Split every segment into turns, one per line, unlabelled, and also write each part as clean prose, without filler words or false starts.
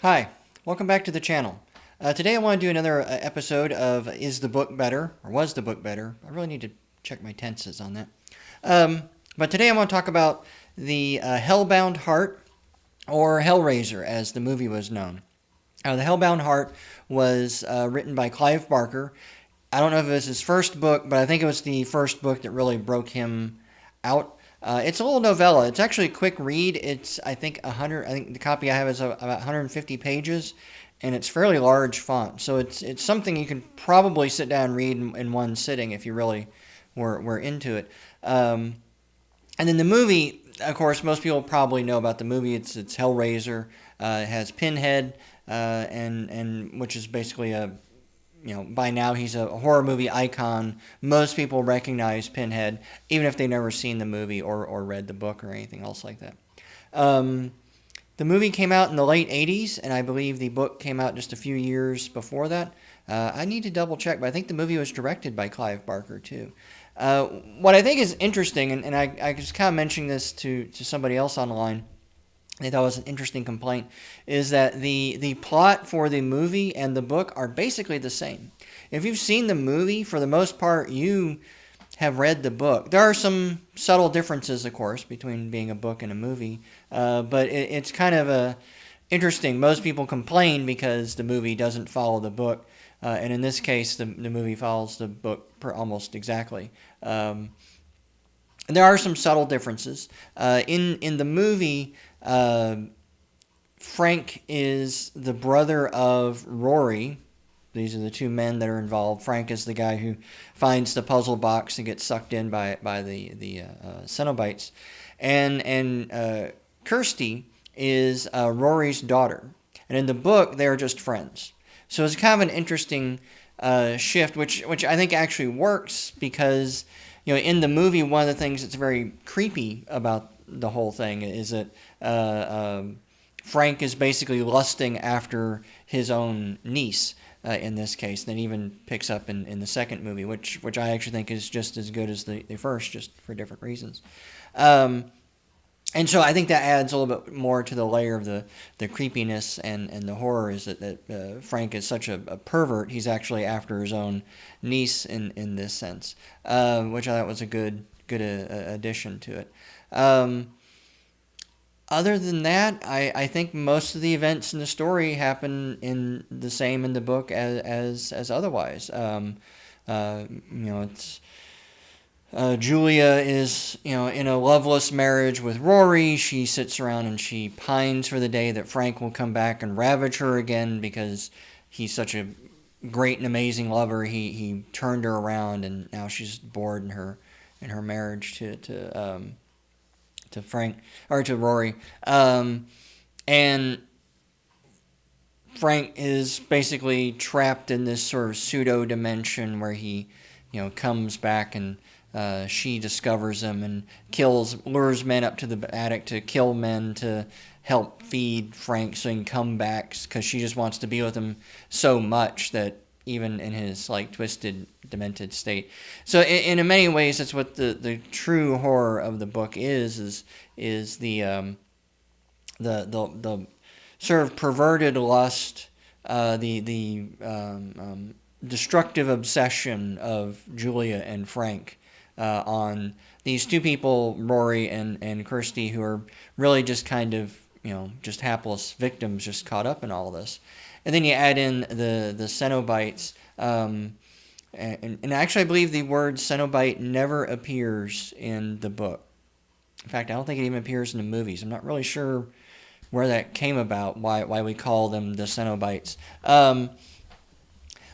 Hi, welcome back to the channel. Today I want to do another episode of Is the Book Better? Or Was the Book Better? I really need to check my tenses on that. But today I want to talk about the Hellbound Heart, or Hellraiser as the movie was known. The Hellbound Heart was written by Clive Barker. I don't know if it was his first book, but I think it was the first book that really broke him out. It's a little novella. It's actually a quick read. It's I think 100. I think the copy I have is about 150 pages, and it's fairly large font. So it's something you can probably sit down and read in one sitting if you really were into it. And then the movie, of course, most people probably know about the movie. It's Hellraiser. It has Pinhead, and which is basically by now he's a horror movie icon. Most people recognize Pinhead, even if they've never seen the movie or read the book or anything else like that. The movie came out in the late 80s, and I believe the book came out just a few years before that. I need to double check, but I think the movie was directed by Clive Barker, too. What I think is interesting, and I was kind of mentioning this to somebody else online, they thought it was an interesting complaint, is that the plot for the movie and the book are basically the same. If you've seen the movie, for the most part, you have read the book. There are some subtle differences, of course, between being a book and a movie, but it's kind of interesting. Most people complain because the movie doesn't follow the book, and in this case, the movie follows the book almost exactly. There are some subtle differences. In the movie, Frank is the brother of Rory. These are the two men that are involved. Frank is the guy who finds the puzzle box and gets sucked in by the Cenobites, and Kirsty is Rory's daughter. And in the book, they're just friends. So it's kind of an interesting shift, which I think actually works because in the movie, one of the things that's very creepy about the whole thing is that Frank is basically lusting after his own niece in this case. And it even picks up in the second movie, which I actually think is just as good as the first, just for different reasons. And so I think that adds a little bit more to the layer of the creepiness and the horror, is that Frank is such a pervert. He's actually after his own niece in this sense, which I thought was a good addition to it. Other than that, I think most of the events in the story happen in the same in the book as otherwise. It's Julia is, in a loveless marriage with Rory. She sits around and she pines for the day that Frank will come back and ravage her again because he's such a great and amazing lover. He turned her around, and now she's bored in her marriage to Frank, or to Rory. And Frank is basically trapped in this sort of pseudo dimension where he, comes back, and she discovers him and lures men up to the attic to kill men to help feed Frank so he can come back, because she just wants to be with him so much that even in his twisted, demented state. So in many ways, that's what the true horror of the book is the sort of perverted lust, the destructive obsession of Julia and Frank on these two people, Rory and Kirsty, who are really just kind of just hapless victims, just caught up in all this. And then you add in the Cenobites, and actually I believe the word Cenobite never appears in the book. In fact, I don't think it even appears in the movies. I'm not really sure where that came about, why we call them the Cenobites.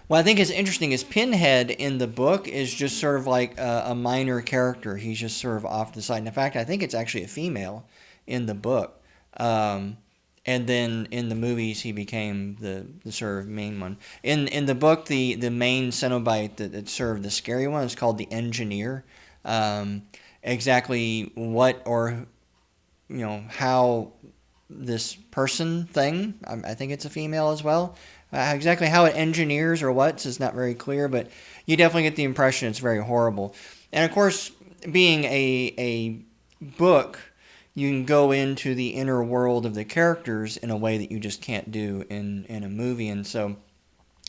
What I think is interesting is Pinhead in the book is just sort of like a minor character. He's just sort of off to the side. And in fact, I think it's actually a female in the book. And then in the movies, he became the sort of main one. In the book, the main Cenobite that served the scary one is called the Engineer. Exactly what or how this person thing, I think it's a female as well. Exactly how it engineers or what is not very clear, but you definitely get the impression it's very horrible. And of course, being a book, you can go into the inner world of the characters in a way that you just can't do in a movie. And so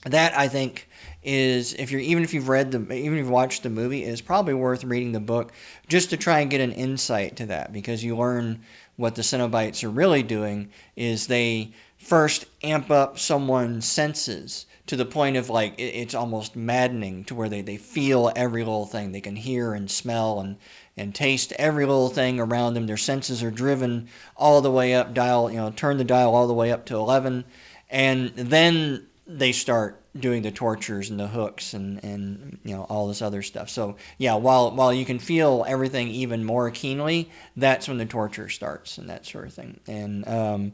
that, I think, is, if you're, even if you've watched the movie, is probably worth reading the book just to try and get an insight to that, because you learn what the Cenobites are really doing is they first amp up someone's senses to the point of, like, it's almost maddening, to where they feel every little thing. They can hear and smell and taste every little thing around them. Their senses are driven all the way up, turn the dial all the way up to 11, and then they start doing the tortures and the hooks and all this other stuff. So yeah, while you can feel everything even more keenly, that's when the torture starts and that sort of thing. And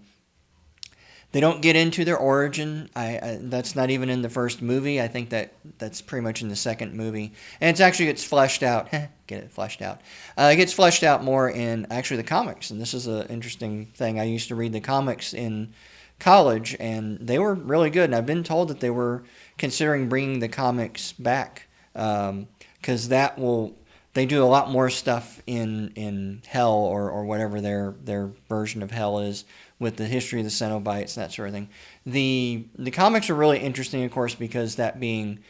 they don't get into their origin. That's not even in the first movie. I think that's pretty much in the second movie, and gets fleshed out. Get it fleshed out. It gets fleshed out more in actually the comics, and this is an interesting thing. I used to read the comics in college, and they were really good. And I've been told that they were considering bringing the comics back, because they do a lot more stuff in Hell, or whatever their version of Hell is, with the history of the Cenobites and that sort of thing. The comics are really interesting, of course, because that being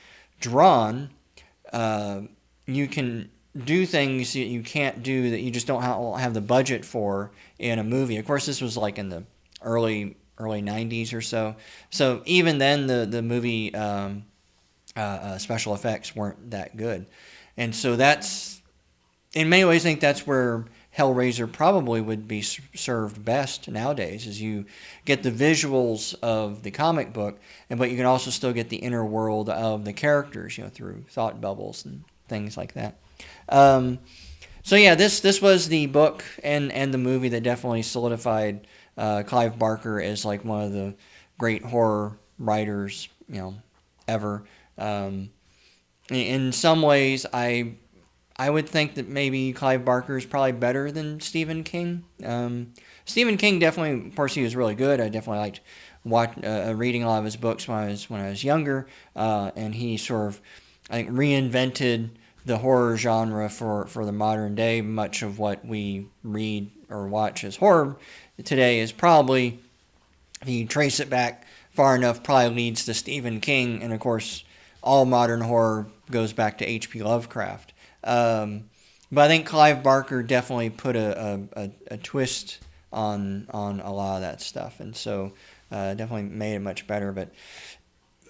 drawn, you can do things that you can't do, that you just don't have the budget for in a movie. Of course, this was like in the early 90s or so. So even then, the movie special effects weren't that good. And so that's, in many ways, I think that's where Hellraiser probably would be served best nowadays, is you get the visuals of the comic book, but you can also still get the inner world of the characters, through thought bubbles and things like that. So yeah, this was the book and the movie that definitely solidified Clive Barker as like one of the great horror writers, ever. In some ways, I would think that maybe Clive Barker is probably better than Stephen King. Stephen King definitely, of course, he was really good. I definitely liked reading a lot of his books when I was younger, and he sort of, I think, reinvented the horror genre for the modern day. Much of what we read or watch as horror today is probably, if you trace it back far enough, probably leads to Stephen King, and of course, all modern horror goes back to H.P. Lovecraft. But I think Clive Barker definitely put a twist on a lot of that stuff, and so definitely made it much better. But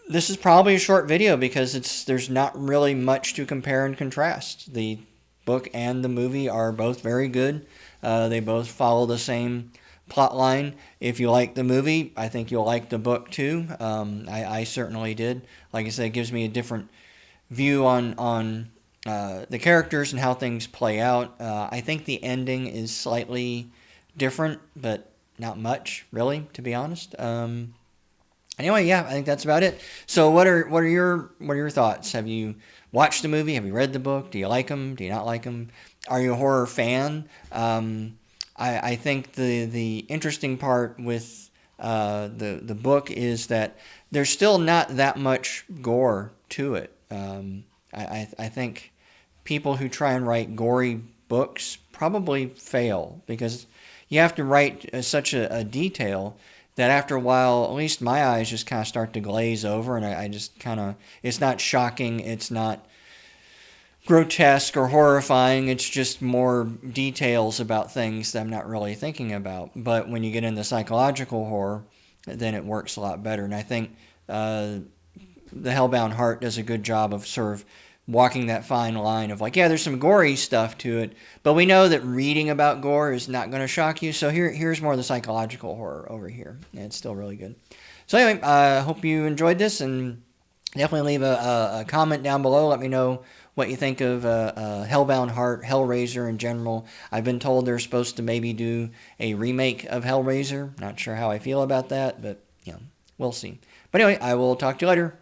this is probably a short video because there's not really much to compare and contrast. The book and the movie are both very good. They both follow the same plot line. If you like the movie, I think you'll like the book too. I certainly did. Like I said, it gives me a different view on the characters and how things play out. I think the ending is slightly different, but not much, really, to be honest. Anyway, yeah, I think that's about it. So, what are your thoughts? Have you watched the movie? Have you read the book? Do you like them? Do you not like them? Are you a horror fan? I think the interesting part with the book is that there's still not that much gore to it. I think people who try and write gory books probably fail, because you have to write such a detail that after a while, at least my eyes just kind of start to glaze over, and I just kind of, it's not shocking, it's not grotesque or horrifying, it's just more details about things that I'm not really thinking about. But when you get into psychological horror, then it works a lot better. And I think the Hellbound Heart does a good job of sort of walking that fine line of like, yeah, there's some gory stuff to it, but we know that reading about gore is not going to shock you. So here's more of the psychological horror over here, and it's still really good. So anyway, I hope you enjoyed this, and definitely leave a comment down below. Let me know what you think of Hellbound Heart, Hellraiser in general. I've been told they're supposed to maybe do a remake of Hellraiser. Not sure how I feel about that, but we'll see. But anyway, I will talk to you later.